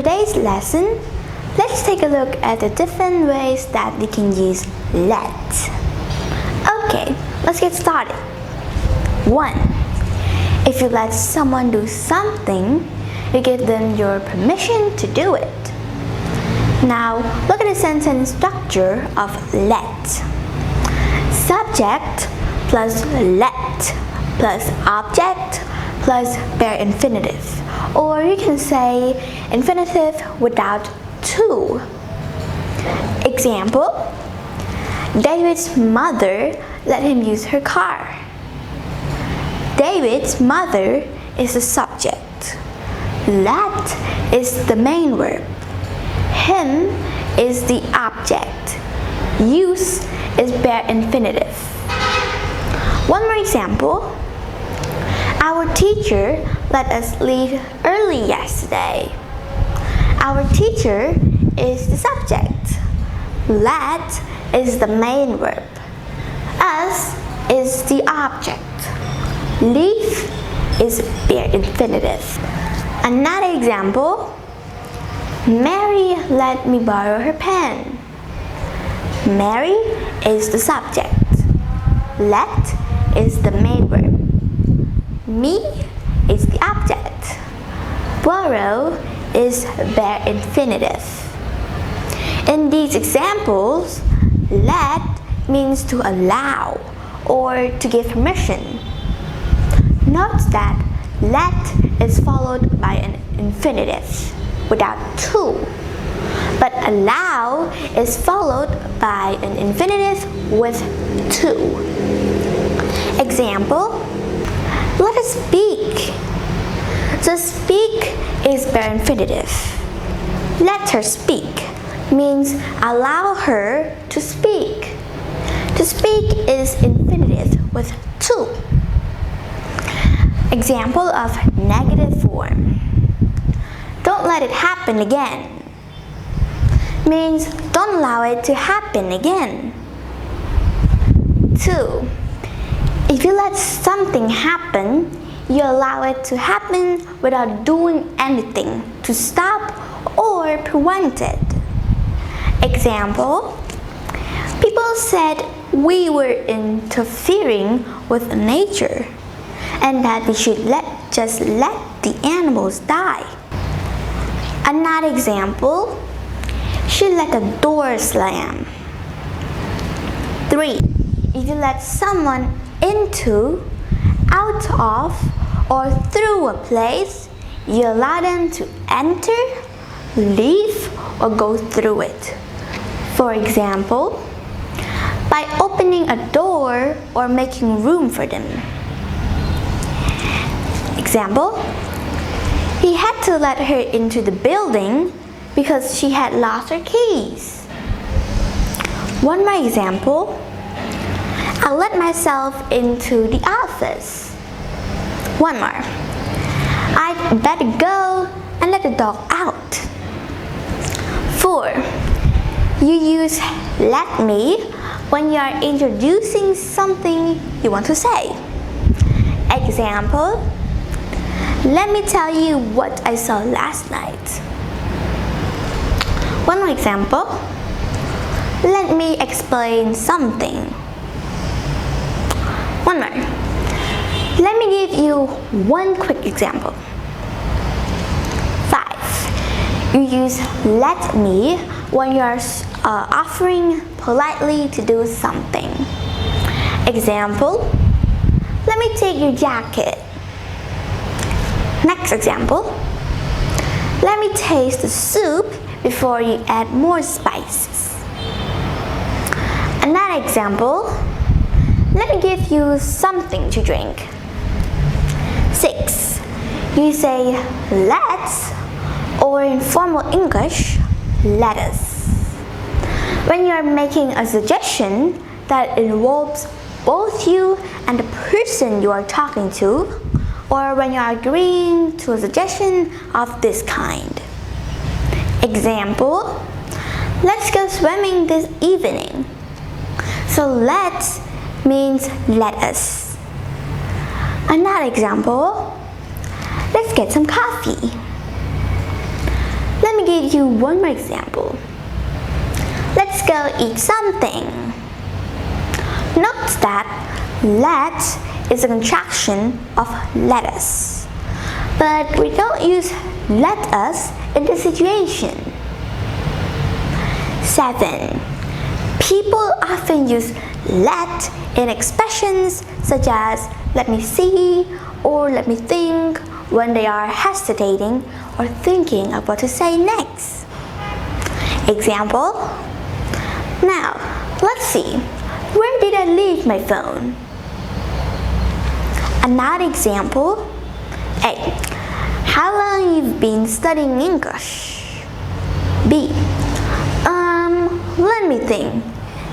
today's lesson, let's take a look at the different ways that we can use let. Okay, let's get started. 1. If you let someone do something, you give them your permission to do it. Now, look at the sentence structure of let. Subject plus let plus object plus bare infinitive. Or you can say infinitive without to. Example, David's mother let him use her car. David's mother is the subject. Let is the main verb. Him is the object. Use is bare infinitive. One more example. Our teacher let us leave early yesterday. Our teacher is the subject. Let is the main verb. Us is the object. Leave is bare infinitive. Another example. Mary let me borrow her pen. Mary is the subject. Let is the main verb. Me is the object. Borrow is bare infinitive. In these examples, let means to allow or to give permission. Note that let is followed by an infinitive without to, but allow is followed by an infinitive with to. Example, let us speak. So speak is bare infinitive. Let her speak means allow her to speak. To speak is infinitive with to. Example of negative form. Don't let it happen again means don't allow it to happen again. 2. If you let something happen, you allow it to happen without doing anything to stop or prevent it. Example, people said we were interfering with nature and that we should just let the animals die. Another example, she let the door slam. 3. If you let someone into, out of, or through a place, you allow them to enter, leave, or go through it. For example, by opening a door or making room for them. Example, he had to let her into the building because she had lost her keys. One more example, I let myself into the office. One more, I'd better go and let the dog out. 4. You use let me when you are introducing something you want to say. Example, let me tell you what I saw last night. One more example, let me explain something. One more, let me give you one quick example. 5. You use let me when you are offering politely to do something. Example, let me take your jacket. Next example, let me taste the soup before you add more spices. Another example, let me give you something to drink. 6. You say let's, or in formal English, let us. When you are making a suggestion that involves both you and the person you are talking to, or when you are agreeing to a suggestion of this kind. Example, let's go swimming this evening. So let's means let us. Another example, let's get some coffee. Let me give you one more example. Let's go eat something. Note that let is a contraction of let us, but we don't use let us in this situation. 7. People often use let in expressions such as let me see or let me think when they are hesitating or thinking of what to say next. Example. Now, let's see. Where did I leave my phone? Another example. A. How long you've been studying English? B. Let me think.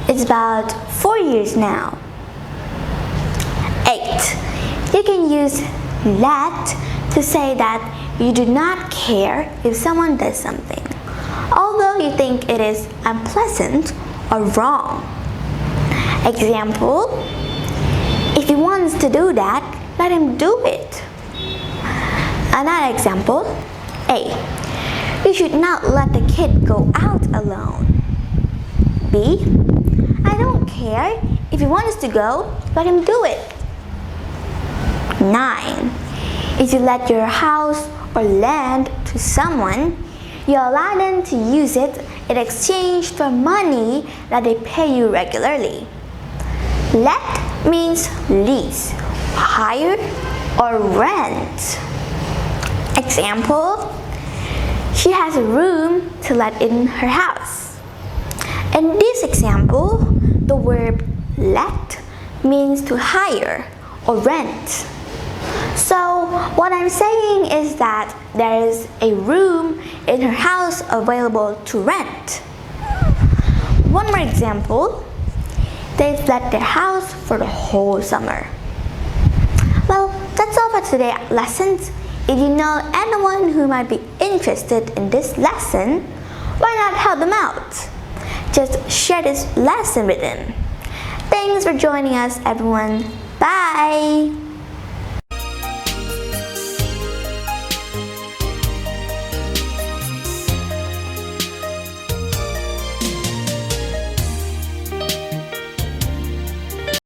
It's about 4 years now. 8. You can use let to say that you do not care if someone does something, although you think it is unpleasant or wrong. Example. If he wants to do that, let him do it. Another example. A. You should not let the kid go out alone. B. I don't care. If he wants to go, let him do it. 9. If you let your house or land to someone, you allow them to use it in exchange for money that they pay you regularly. Let means lease, hire, or rent. Example. She has a room to let in her house. In this example, the verb let means to hire or rent. So what I'm saying is that there is a room in her house available to rent. One more example. They've let their house for the whole summer. Well, that's all for today's lessons. If you know anyone who might be interested in this lesson, why not help them out? Just share this lesson with them. Thanks for joining us, everyone. Bye!